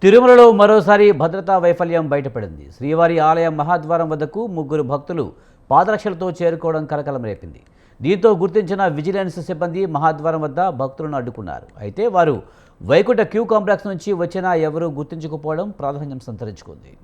తిరుమలలో మరోసారి భద్రతా వైఫల్యం బయటపడింది. శ్రీవారి ఆలయం మహాద్వారం వద్దకు ముగ్గురు భక్తులు పాదరక్షలతో చేరుకోవడం కలకలం రేపింది. దీంతో గుర్తించిన విజిలెన్స్ సిబ్బంది మహాద్వారం వద్ద భక్తులను అడ్డుకున్నారు. అయితే వారు వైకుంఠ క్యూ కాంప్లెక్స్ నుంచి వచ్చినా ఎవరూ గుర్తించకపోవడం ప్రాధాన్యం సంతరించుకుంది.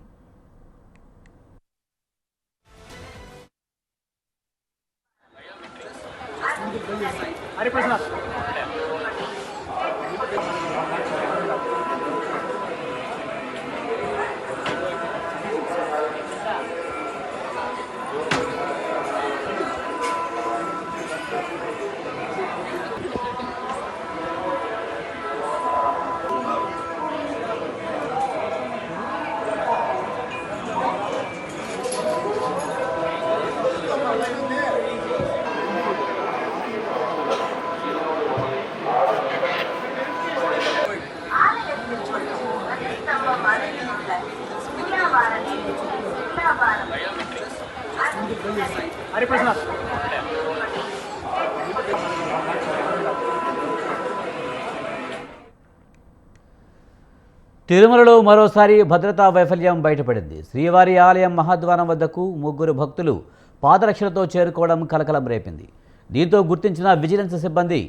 తిరుమలలో మరోసారి భద్రతా వైఫల్యం బయటపడింది. శ్రీవారి ఆలయం మహాద్వారం వద్దకు ముగ్గురు భక్తులు పాదరక్షలతో చేరుకోవడం కలకలం రేపింది. దీంతో గుర్తించిన విజిలెన్స్ సిబ్బంది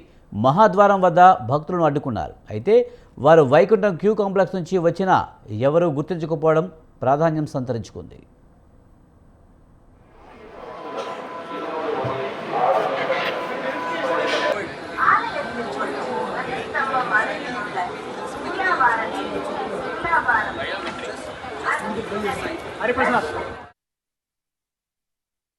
మహాద్వారం వద్ద భక్తులను అడ్డుకున్నారు. అయితే వారు వైకుంఠం క్యూ కాంప్లెక్స్ నుంచి వచ్చినా ఎవరూ గుర్తించకపోవడం ప్రాధాన్యం సంతరించుకుంది.